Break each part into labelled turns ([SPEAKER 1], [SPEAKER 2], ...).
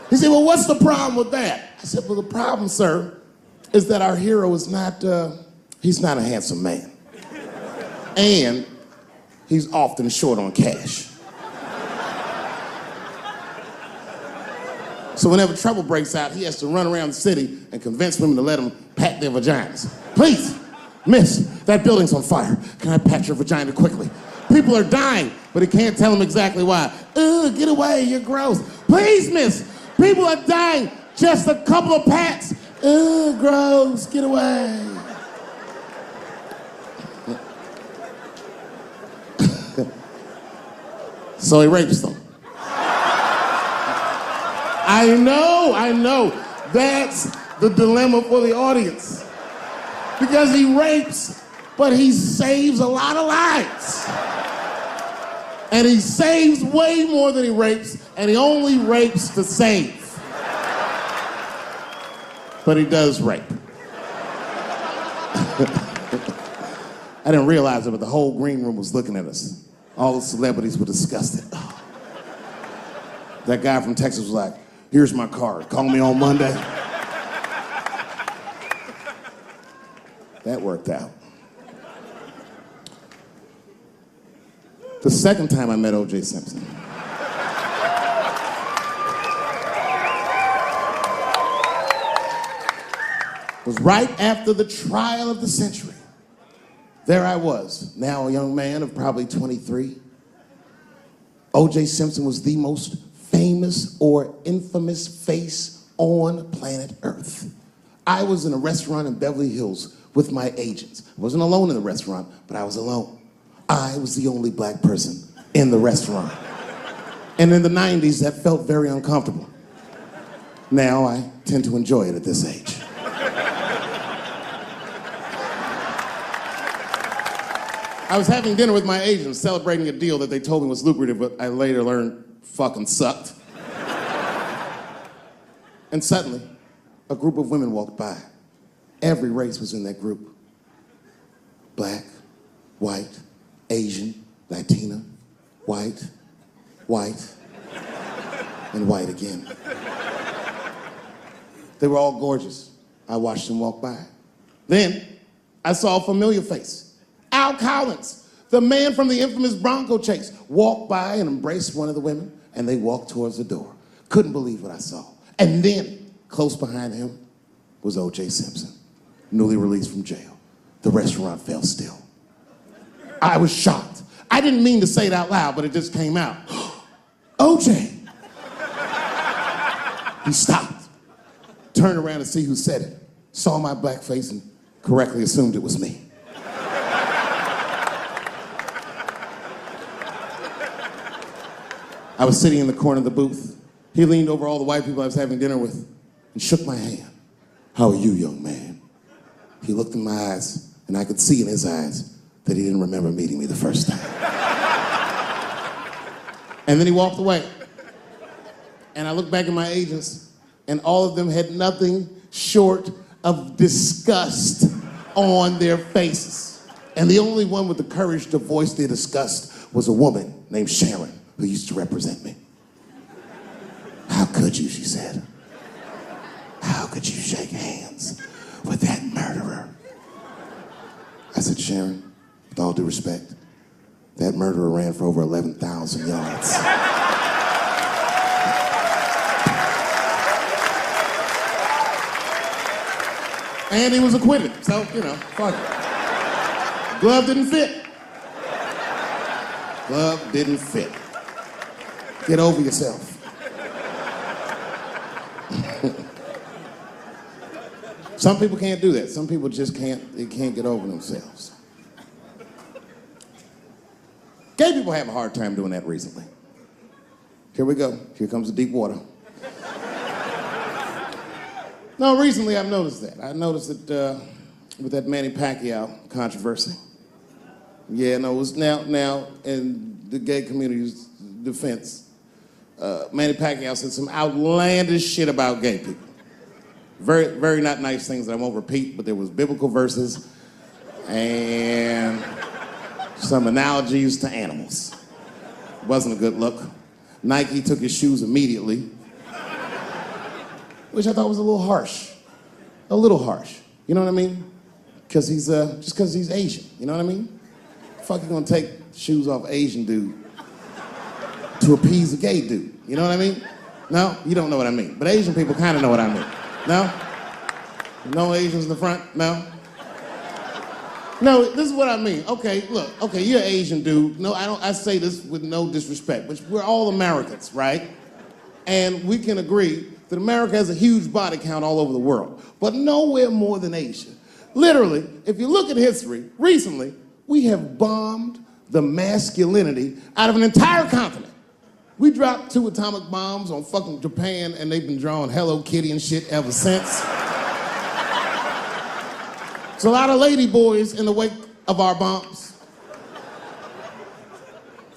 [SPEAKER 1] He said, well, what's the problem with that? I said, well, the problem, sir, is that our hero is not, he's not a handsome man. And he's often short on cash. So whenever trouble breaks out, he has to run around the city and convince women to let him pat their vaginas. Please, miss, that building's on fire. Can I pat your vagina quickly? People are dying, but he can't tell them exactly why. Ugh, get away, you're gross. Please, miss, people are dying. Just a couple of pats. Ugh, gross, get away. So he rapes them. I know. That's the dilemma for the audience. Because he rapes, but he saves a lot of lives. And he saves way more than he rapes, and he only rapes to save. But he does rape. I didn't realize it, but the whole green room was looking at us. All the celebrities were disgusted. That guy from Texas was like, here's my card, call me on Monday. That worked out. The second time I met O.J. Simpson, was right after the trial of the century. There I was, now a young man of probably 23. O.J. Simpson was the most famous or infamous face on planet Earth. I was in a restaurant in Beverly Hills with my agents. I wasn't alone in the restaurant, but I was alone. I was the only black person in the restaurant. And in the 90s, that felt very uncomfortable. Now I tend to enjoy it at this age. I was having dinner with my agents, celebrating a deal that they told me was lucrative, but I later learned fucking sucked. And suddenly, a group of women walked by. Every race was in that group. Black, white, Asian, Latina, white, and white again. They were all gorgeous. I watched them walk by. Then, I saw a familiar face. Al Collins, the man from the infamous Bronco chase, walked by and embraced one of the women, and they walked towards the door. Couldn't believe what I saw. And then, close behind him, was O.J. Simpson, newly released from jail. The restaurant fell still. I was shocked. I didn't mean to say it out loud, but it just came out. O.J. He stopped, turned around to see who said it, saw my black face, and correctly assumed it was me. I was sitting in the corner of the booth. He leaned over all the white people I was having dinner with and shook my hand. How are you, young man? He looked in my eyes, and I could see in his eyes that he didn't remember meeting me the first time. And then he walked away. And I looked back at my agents, and all of them had nothing short of disgust on their faces. And the only one with the courage to voice their disgust was a woman named Sharon, who used to represent me. How could you, she said. How could you shake hands with that murderer? I said, Sharon, with all due respect, that murderer ran for over 11,000 yards. And he was acquitted, so, fuck it. Glove didn't fit. Glove didn't fit. Get over yourself. Some people can't do that. Some people just can't get over themselves. Gay people have a hard time doing that recently. Here we go. Here comes the deep water. No, recently I've noticed that. I noticed that with that Manny Pacquiao controversy. Yeah, no, it was now in the gay community's defense. Manny Pacquiao said some outlandish shit about gay people. Very, very not nice things that I won't repeat, but there was biblical verses and some analogies to animals. Wasn't a good look. Nike took his shoes immediately, which I thought was a little harsh. A little harsh. You know what I mean? Because he's, just because he's Asian. You know what I mean? Fuck, you gonna take shoes off Asian dude to appease a gay dude. You know what I mean? No? You don't know what I mean. But Asian people kind of know what I mean. No? No Asians in the front? No? No, this is what I mean. Okay, look. Okay, you're an Asian dude. No, I say this with no disrespect, but we're all Americans, right? And we can agree that America has a huge body count all over the world, but nowhere more than Asia. Literally, if you look at history, recently, we have bombed the masculinity out of an entire continent. We dropped 2 atomic bombs on fucking Japan, and they've been drawing Hello Kitty and shit ever since. There's a lot of lady boys in the wake of our bombs.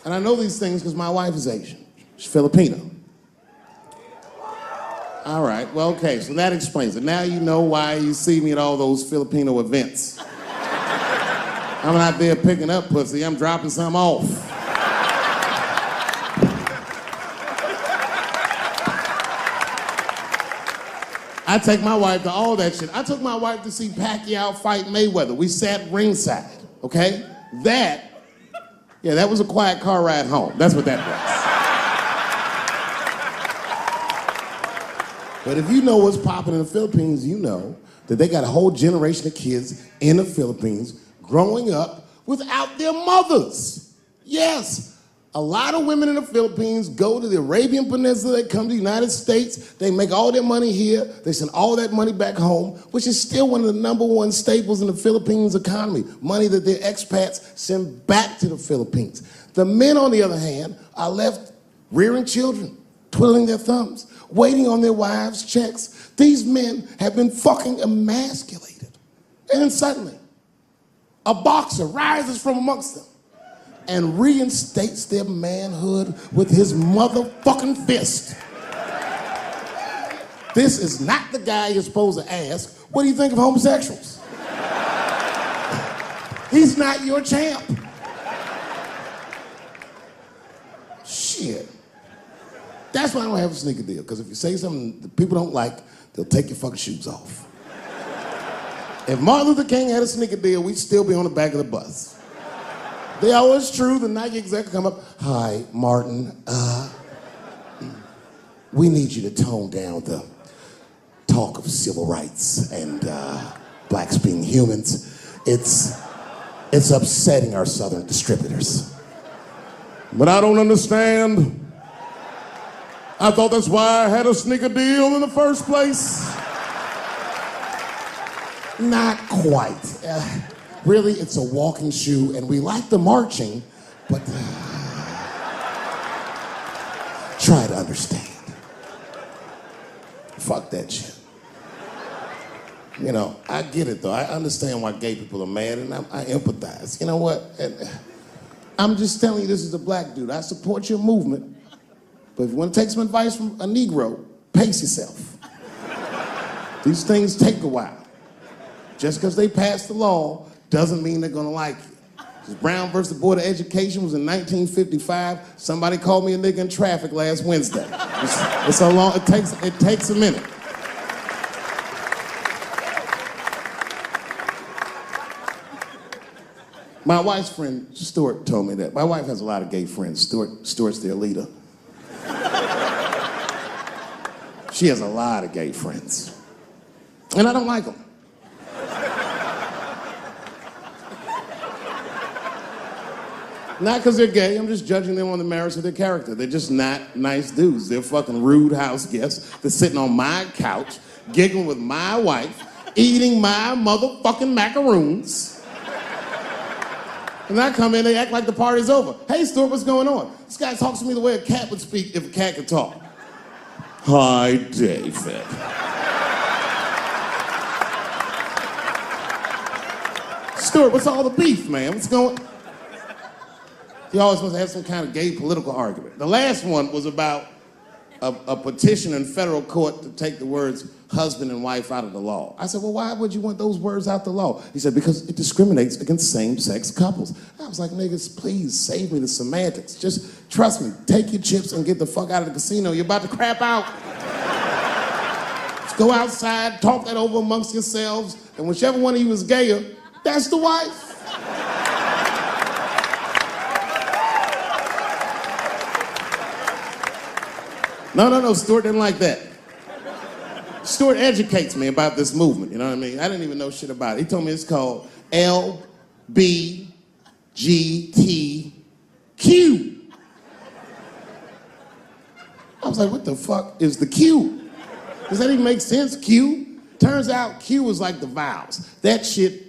[SPEAKER 1] And I know these things because my wife is Asian. She's Filipino. All right, well, okay, so that explains it. Now you know why you see me at all those Filipino events. I'm not there picking up pussy, I'm dropping some off. I take my wife to all that shit. I took my wife to see Pacquiao fight Mayweather. We sat ringside, okay? That was a quiet car ride home. That's what that was. But if you know what's popping in the Philippines, you know that they got a whole generation of kids in the Philippines growing up without their mothers. Yes. A lot of women in the Philippines go to the Arabian Peninsula, they come to the United States, they make all their money here, they send all that money back home, which is still one of the #1 staples in the Philippines economy, money that their expats send back to the Philippines. The men, on the other hand, are left rearing children, twiddling their thumbs, waiting on their wives' checks. These men have been fucking emasculated. And then suddenly, a boxer rises from amongst them and reinstates their manhood with his motherfucking fist. This is not the guy you're supposed to ask, what do you think of homosexuals? He's not your champ. Shit. That's why I don't have a sneaker deal, because if you say something that people don't like, they'll take your fucking shoes off. If Martin Luther King had a sneaker deal, we'd still be on the back of the bus. They always true, the Nike exec come up, hi, Martin, we need you to tone down the talk of civil rights and blacks being humans. It's upsetting our Southern distributors. But I don't understand. I thought that's why I had a sneaker deal in the first place. Not quite. Really, it's a walking shoe, and we like the marching, but try to understand. Fuck that shit. You know, I get it, though. I understand why gay people are mad, and I empathize. You know what? And I'm just telling you this as a black dude. I support your movement, but if you want to take some advice from a Negro, pace yourself. These things take a while. Just because they passed the law doesn't mean they're gonna like you. Brown versus the Board of Education was in 1955. Somebody called me a nigga in traffic last Wednesday. It's so long, it takes a minute. My wife's friend, Stuart, told me that. My wife has a lot of gay friends. Stuart's their leader. She has a lot of gay friends. And I don't like them. Not because they're gay, I'm just judging them on the merits of their character. They're just not nice dudes. They're fucking rude house guests. They're sitting on my couch, giggling with my wife, eating my motherfucking macaroons. And I come in, they act like the party's over. Hey, Stuart, what's going on? This guy talks to me the way a cat would speak if a cat could talk. Hi, David. Stuart, what's all the beef, man? What's going on? He always wants to have some kind of gay political argument. The last one was about a petition in federal court to take the words husband and wife out of the law. I said, well, why would you want those words out the law? He said, because it discriminates against same-sex couples. I was like, niggas, please save me the semantics. Just trust me, take your chips and get the fuck out of the casino. You're about to crap out. Just go outside, talk that over amongst yourselves, and whichever one of you is gayer, that's the wife. No, Stuart didn't like that. Stuart educates me about this movement, you know what I mean? I didn't even know shit about it. He told me it's called LBGTQ. I was like, what the fuck is the Q? Does that even make sense, Q? Turns out Q is like the vowels. That shit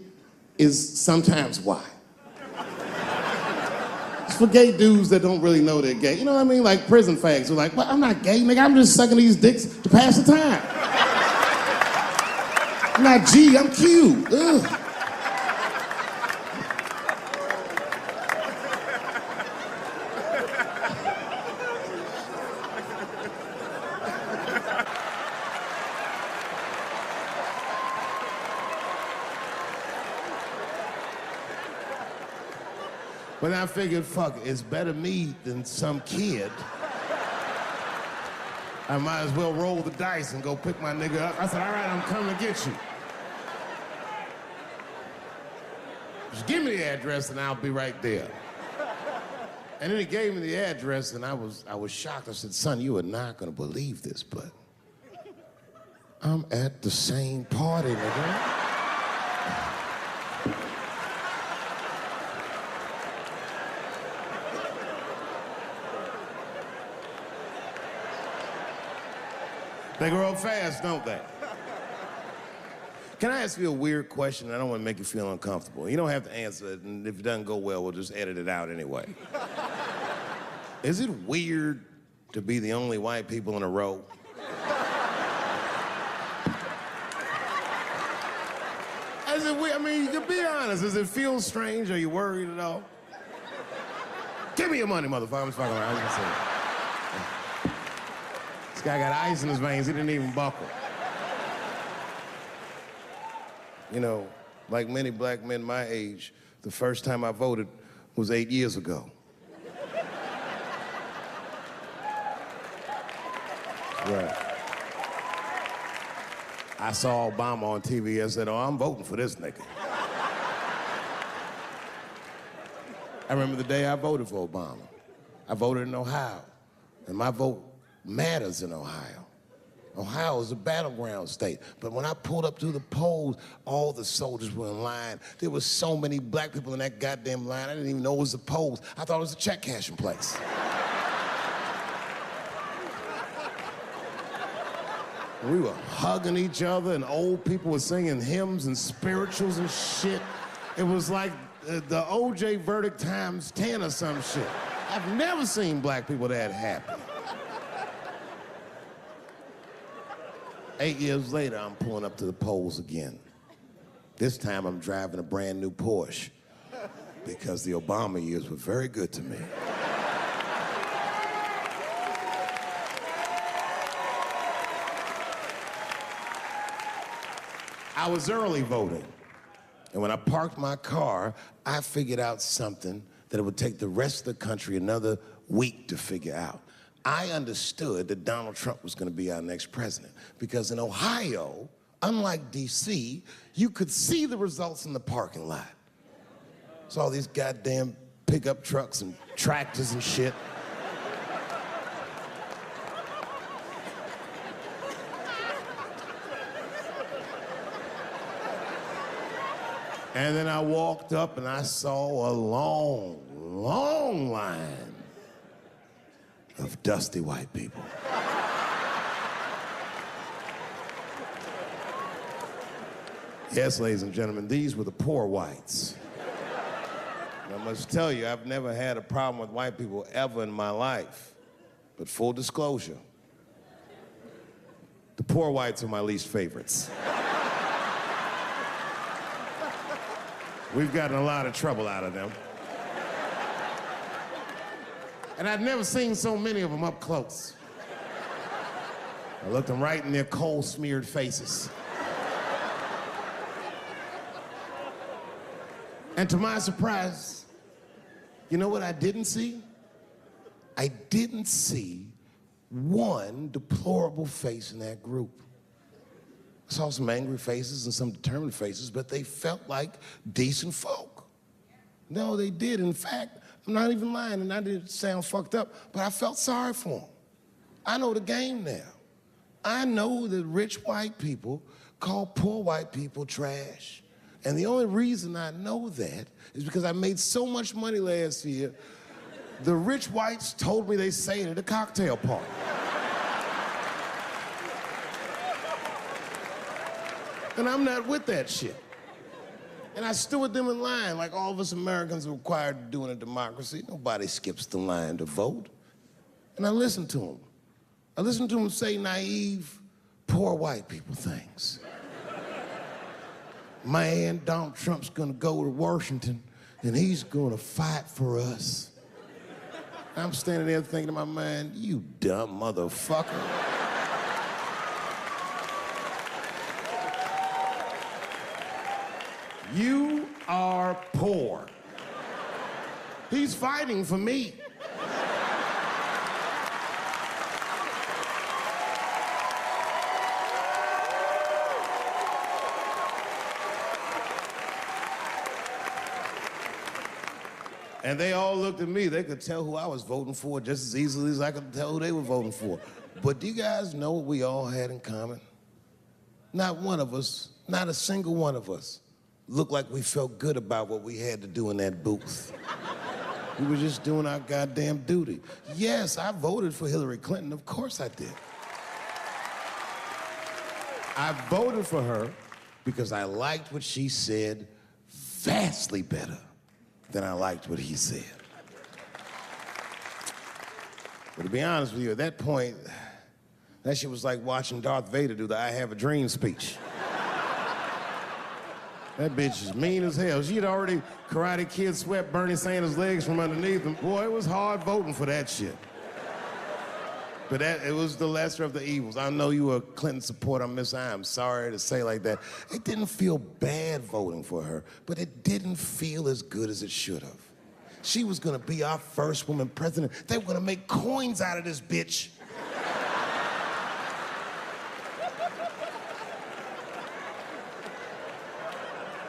[SPEAKER 1] is sometimes Y. It's for gay dudes that don't really know they're gay. You know what I mean? Like prison fags who are like, well, I'm not gay, nigga. I'm just sucking these dicks to pass the time. I'm not G, I'm Q. Ugh. But I figured, fuck, it's better me than some kid. I might as well roll the dice and go pick my nigga up. I said, all right, I'm coming to get you. Just give me the address and I'll be right there. And then he gave me the address and I was shocked. I said, son, you are not gonna believe this, but I'm at the same party, nigga. They grow up fast, don't they? Can I ask you a weird question? I don't want to make you feel uncomfortable. You don't have to answer it, and if it doesn't go well, we'll just edit it out anyway. Is it weird to be the only white people in a row? Is it weird? I mean, you can be honest. Does it feel strange? Are you worried at all? Give me your money, motherfucker. I'm just fucking around. I'm just saying. This guy got ice in his veins. He didn't even buckle. You know, like many black men my age, the first time I voted was 8 years ago. Right. I saw Obama on TV. I said, oh, I'm voting for this nigga. I remember the day I voted for Obama. I voted in Ohio, and my vote matters in Ohio. Ohio is a battleground state. But when I pulled up to the polls, all the soldiers were in line. There were so many black people in that goddamn line, I didn't even know it was a polls. I thought it was a check cashing place. We were hugging each other, and old people were singing hymns and spirituals and shit. It was like the OJ verdict times 10 or some shit. I've never seen black people that happy. 8 years later, I'm pulling up to the polls again. This time, I'm driving a brand new Porsche because the Obama years were very good to me. I was early voting, and when I parked my car, I figured out something that it would take the rest of the country another week to figure out. I understood that Donald Trump was going to be our next president because in Ohio, unlike D.C., you could see the results in the parking lot. It's all these goddamn pickup trucks and tractors and shit. And then I walked up and I saw a long, long line of dusty white people. Yes, ladies and gentlemen, these were the poor whites. And I must tell you, I've never had a problem with white people ever in my life. But full disclosure, the poor whites are my least favorites. We've gotten a lot of trouble out of them. And I've never seen so many of them up close. I looked them right in their coal-smeared faces. And to my surprise, you know what I didn't see? I didn't see one deplorable face in that group. I saw some angry faces and some determined faces, but they felt like decent folk. No, they did. In fact, I'm not even lying, and I didn't sound fucked up, but I felt sorry for them. I know the game now. I know that rich white people call poor white people trash. And the only reason I know that is because I made so much money last year, the rich whites told me they say it at a cocktail party. And I'm not with that shit. And I stood with them in line like all of us Americans are required to do in a democracy. Nobody skips the line to vote. And I listened to them. I listened to them say naive, poor white people things. Man, Donald Trump's gonna go to Washington and he's gonna fight for us. I'm standing there thinking to my mind, you dumb motherfucker. You are poor. He's fighting for me. And they all looked at me. They could tell who I was voting for just as easily as I could tell who they were voting for. But do you guys know what we all had in common? Not one of us, not a single one of us, looked like we felt good about what we had to do in that booth. We were just doing our goddamn duty. Yes, I voted for Hillary Clinton. Of course I did. I voted for her because I liked what she said vastly better than I liked what he said. But to be honest with you, at that point, that shit was like watching Darth Vader do the I Have a Dream speech. That bitch is mean as hell. She'd already Karate Kid swept Bernie Sanders' legs from underneath him. Boy, it was hard voting for that shit. But it was the lesser of the evils. I know you were a Clinton supporter, Miss I. I'm sorry to say like that. It didn't feel bad voting for her, but it didn't feel as good as it should have. She was gonna be our first woman president. They were gonna make coins out of this bitch.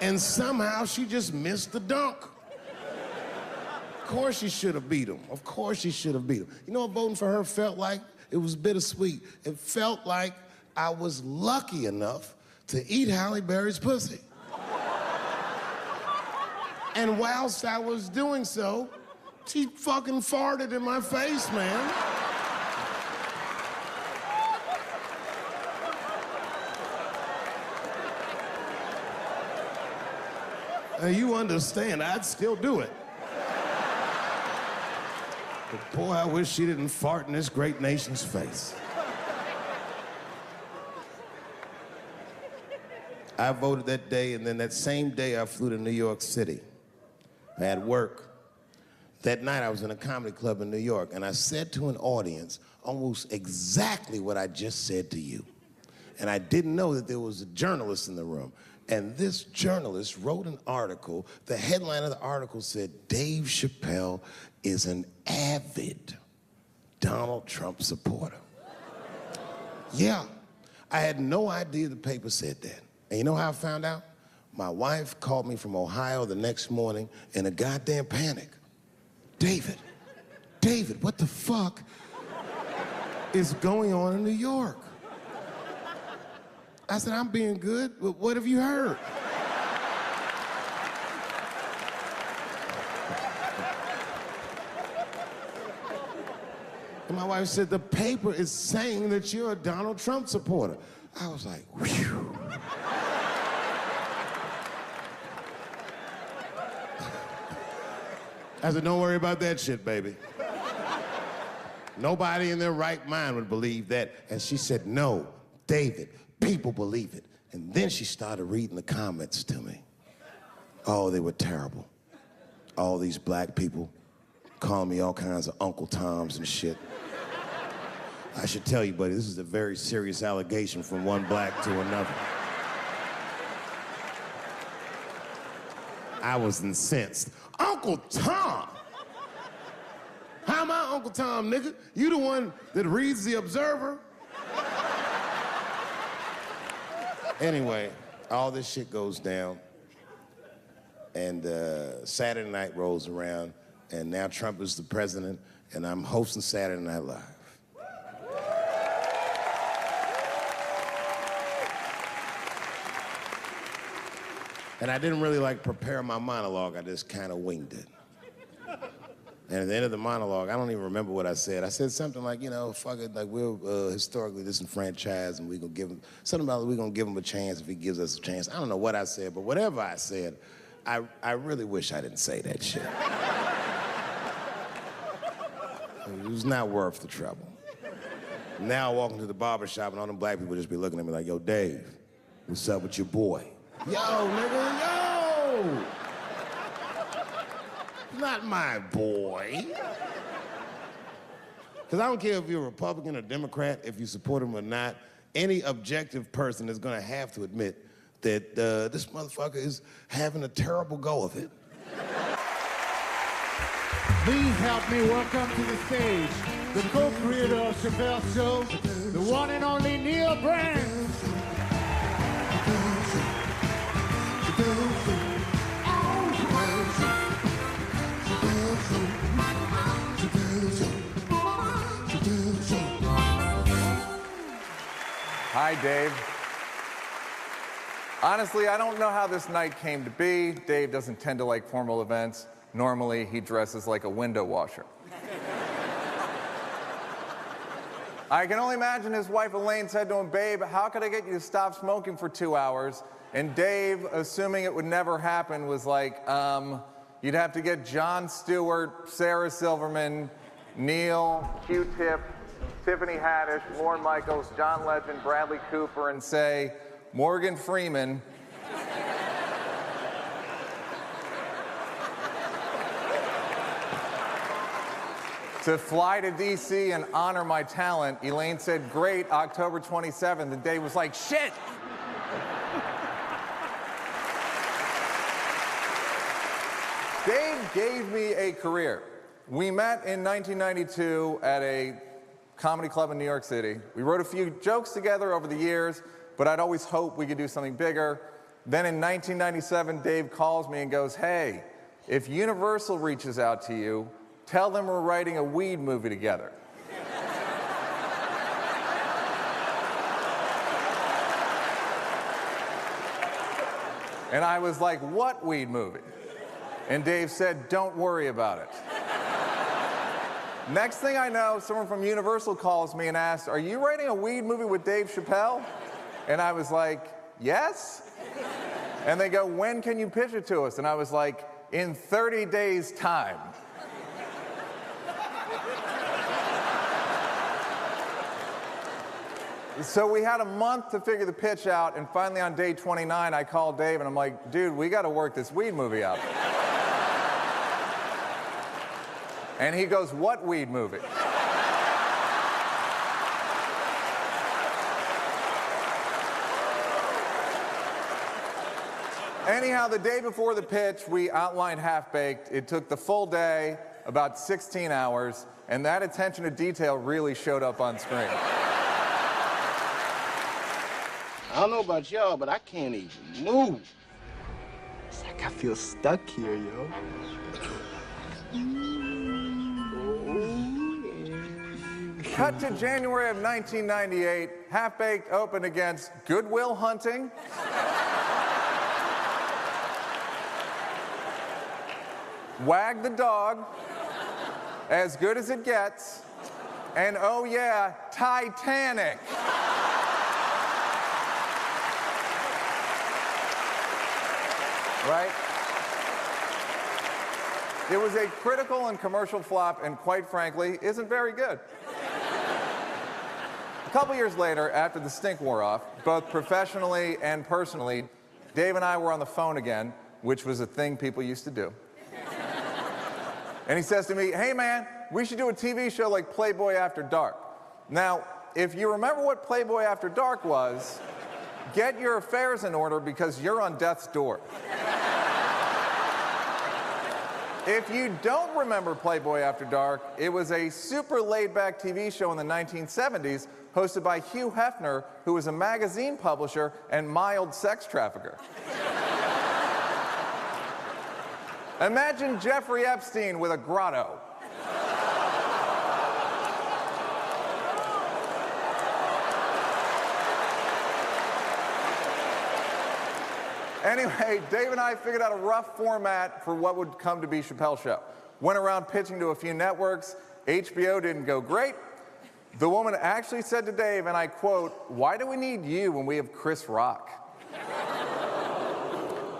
[SPEAKER 1] And somehow she just missed the dunk. Of course she should have beat him. Of course she should have beat him. You know what voting for her felt like? It was bittersweet. It felt like I was lucky enough to eat Halle Berry's pussy. And whilst I was doing so, she fucking farted in my face, man. Now you understand, I'd still do it. But boy, I wish she didn't fart in this great nation's face. I voted that day, and then that same day I flew to New York City. I had work. That night I was in a comedy club in New York, and I said to an audience almost exactly what I just said to you. And I didn't know that there was a journalist in the room. And this journalist wrote an article. The headline of the article said, Dave Chapelle is an avid Donald Trump supporter. Yeah, I had no idea the paper said that. And you know how I found out? My wife called me from Ohio the next morning in a goddamn panic. David, what the fuck is going on in New York? I said, I'm being good, but what have you heard? And my wife said, the paper is saying that you're a Donald Trump supporter. I was like, whew. I said, don't worry about that shit, baby. Nobody in their right mind would believe that. And she said, no, David, people believe it. And then she started reading the comments to me. Oh, they were terrible. All these black people calling me all kinds of Uncle Toms and shit.
[SPEAKER 2] I should tell you, buddy, this is a very serious allegation from one black to another. I was incensed. Uncle Tom! How am I Uncle Tom, nigga? You the one that reads The Observer? Anyway, all this shit goes down, and Saturday night rolls around, and now Trump is the president, and I'm hosting Saturday Night Live. And I didn't really prepare my monologue, I just kind of winged it. And at the end of the monologue, I don't even remember what I said. I said something like, fuck it, we're historically disenfranchised and we're gonna give him, something about we're gonna give him a chance if he gives us a chance. I don't know what I said, but whatever I said, I really wish I didn't say that shit. It was not worth the trouble. Now I walk into the barber shop and all them black people just be looking at me like, yo, Dave, what's up with your boy? Yo, nigga, yo! Not my boy. Because I don't care if you're a Republican or Democrat, if you support him or not, any objective person is gonna have to admit that this motherfucker is having a terrible go of it.
[SPEAKER 3] Please help me welcome to the stage the co-creator of Chapelle Show, the one and only Neil Brand.
[SPEAKER 4] Hi, Dave. Honestly, I don't know how this night came to be. Dave doesn't tend to like formal events. Normally, he dresses like a window washer. I can only imagine his wife Elaine said to him, babe, how could I get you to stop smoking for 2 hours? And Dave, assuming it would never happen, was like, you'd have to get Jon Stewart, Sarah Silverman, Neil, Q-Tip, Tiffany Haddish, Lorne Michaels, John Legend, Bradley Cooper, and say, Morgan Freeman. To fly to DC and honor my talent. Elaine said, great, October 27th, and Dave was like, shit! Dave gave me a career. We met in 1992 at a comedy club in New York City. We wrote a few jokes together over the years, but I'd always hoped we could do something bigger. Then in 1997, Dave calls me and goes, hey, if Universal reaches out to you, tell them we're writing a weed movie together. And I was like, what weed movie? And Dave said, don't worry about it. Next thing I know, someone from Universal calls me and asks, are you writing a weed movie with Dave Chapelle? And I was like, yes? And they go, when can you pitch it to us? And I was like, in 30 days' time. So we had a month to figure the pitch out, and finally on day 29, I called Dave and I'm like, dude, we gotta work this weed movie out. And he goes, what weed movie? Anyhow, the day before the pitch, we outlined Half-Baked. It took the full day, about 16 hours, and that attention to detail really showed up on screen.
[SPEAKER 2] I don't know about y'all, but I can't even move.
[SPEAKER 5] It's like I feel stuck here, yo.
[SPEAKER 4] Cut to January of 1998, Half-Baked opened against Good Will Hunting, Wag the Dog, As Good as It Gets, and oh yeah, Titanic. Right? It was a critical and commercial flop, and quite frankly, isn't very good. A couple years later, after the stink wore off, both professionally and personally, Dave and I were on the phone again, which was a thing people used to do. And he says to me, hey man, we should do a TV show like Playboy After Dark. Now, if you remember what Playboy After Dark was, get your affairs in order because you're on death's door. If you don't remember Playboy After Dark, it was a super laid-back TV show in the 1970s hosted by Hugh Hefner, who was a magazine publisher and mild sex trafficker. Imagine Jeffrey Epstein with a grotto. Anyway, Dave and I figured out a rough format for what would come to be Chapelle Show. Went around pitching to a few networks. HBO didn't go great. The woman actually said to Dave, and I quote, "Why do we need you when we have Chris Rock?"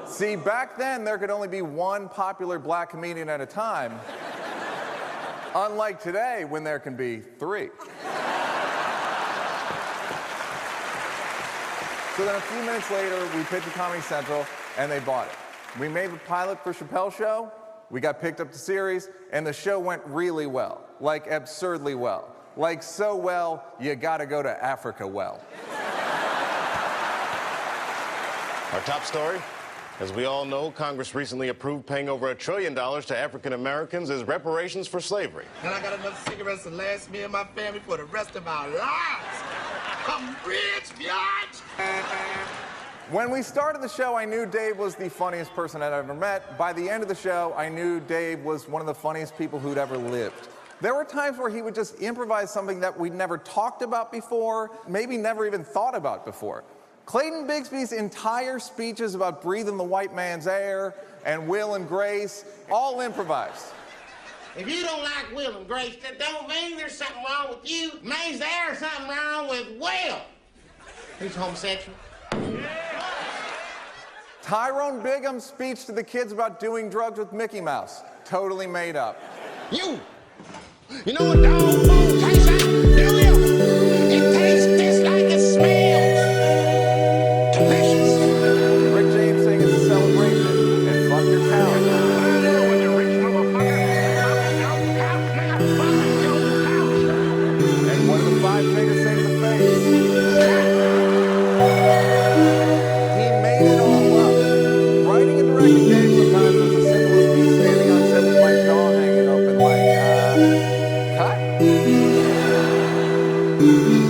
[SPEAKER 4] See, back then, there could only be one popular black comedian at a time, unlike today, when there can be 3. So then a few minutes later, we pitched to Comedy Central, and they bought it. We made the pilot for Chapelle Show, we got picked up to series, and the show went really well. Like, absurdly well. Like, so well, you gotta go to Africa well.
[SPEAKER 6] Our top story? As we all know, Congress recently approved paying over $1 trillion to African Americans as reparations for slavery.
[SPEAKER 7] And I got enough cigarettes to last me and my family for the rest of our lives. I'm rich, biatch!
[SPEAKER 4] When we started the show, I knew Dave was the funniest person I'd ever met. By the end of the show, I knew Dave was one of the funniest people who'd ever lived. There were times where he would just improvise something that we'd never talked about before, maybe never even thought about before. Clayton Bigsby's entire speeches about breathing the white man's air and Will and Grace, all improvised.
[SPEAKER 8] If you don't like Will and Grace, that don't mean there's something wrong with you. It means there's something wrong with Will. He's homosexual.
[SPEAKER 4] Tyrone Bigham's speech to the kids about doing drugs with Mickey Mouse, totally made up.
[SPEAKER 8] You know what dog food tastes like? Do you? It tastes just like it smells. Delicious.
[SPEAKER 4] Rick James singing "It's a Celebration" and "Fuck Your Town." And what do the 5 fingers say to the face? He made it all up. Writing and directing Dave sometimes was as simple as me standing on set with my jaw hanging open like, cut?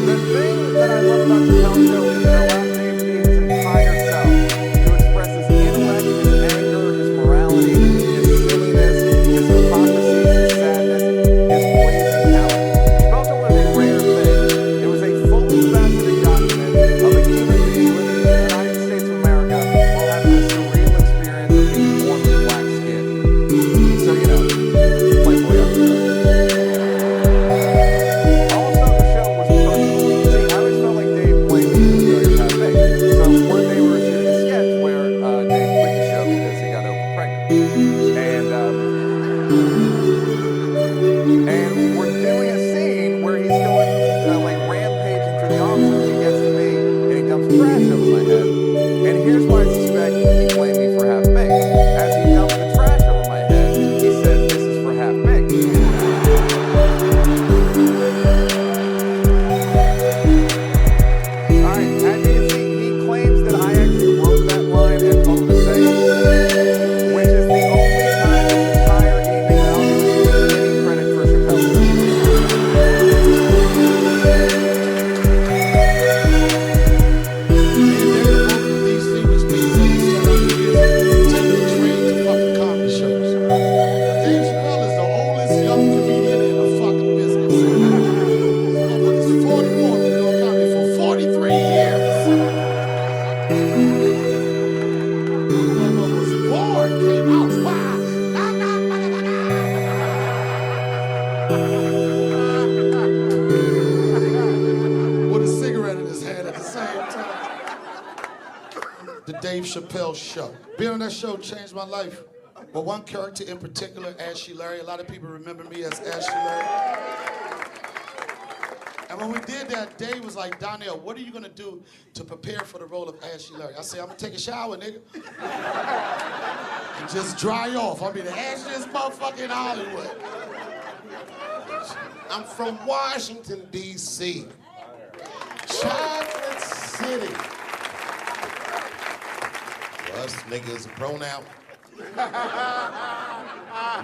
[SPEAKER 4] The thing that I love about Chapelle Show is it allowed Dave to be his entire self, to express his intellect, his anger, his morality, his silliness, his hypocrisy, his sadness, his blazing talent. Chapelle Show was a rare thing. It was a fully faceted document of a human being living in the United States of America while having the surreal experience of being born with black skin. So, you know, Playboy After Dark. Also, the show was personal. See, I always felt like Dave played me in Failure Half Baked. So one day we were shooting a sketch where Dave quit the show because he got Oprah pregnant. And we're doing a scene where he's going like rampaging through the office. He gets to me and he dumps trash over my head. And here's why I suspect he blamed me for Half Baked. As he dumped the trash over my head, he said, "This is for Half Baked." Alright, as you can see, he claims that I actually wrote that line and told him to say it, which is the only time this entire evening that I'll give any credit for Chapelle Show.
[SPEAKER 1] These secret speeds on these take the train to fucking comedy shows. Dave Chapelle is the oldest young comedian in the fucking business. This motherfucker's 44, been doing comedy for 43 years. Motherfucker was born, came out, with a cigarette in his hand at the same time. The Dave Chapelle Show. Being on that show changed my life. But one character in particular, Ashley Larry, a lot of people remember me as Ashley Larry. And when we did that, Dave was like, "Donnell, what are you gonna do to prepare for the role of Ashley Larry?" I said, "I'm gonna take a shower, nigga. And just dry off. I'll be the ashiest motherfucker in Hollywood."
[SPEAKER 2] I'm from Washington, D.C. Chocolate City. For us, nigga is a pronoun. We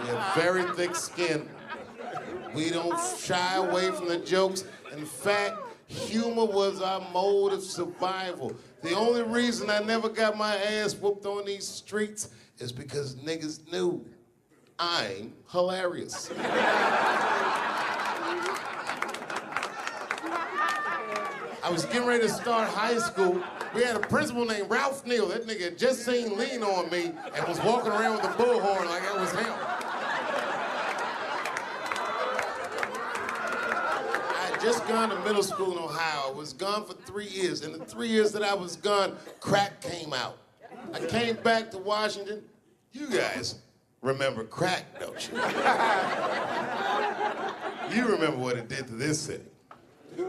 [SPEAKER 2] have very thick skin. We don't shy away from the jokes. In fact, humor was our mode of survival. The only reason I never got my ass whooped on these streets is because niggas knew I'm hilarious. I was getting ready to start high school. We had a principal named Ralph Neal. That nigga had just seen Lean on Me and was walking around with a bullhorn like that was him. I had just gone to middle school in Ohio. I was gone for 3 years. In the 3 years that I was gone, crack came out. I came back to Washington. You guys remember crack, don't you? You remember what it did to this city.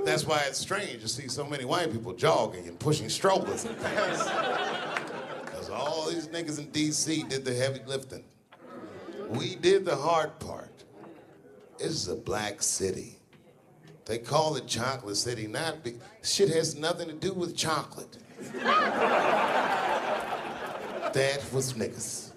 [SPEAKER 2] That's why it's strange to see so many white people jogging and pushing strollers and things. Because all these niggas in D.C. did the heavy lifting. We did the hard part. This is a black city. They call it Chocolate City, not because shit has nothing to do with chocolate. That was niggas.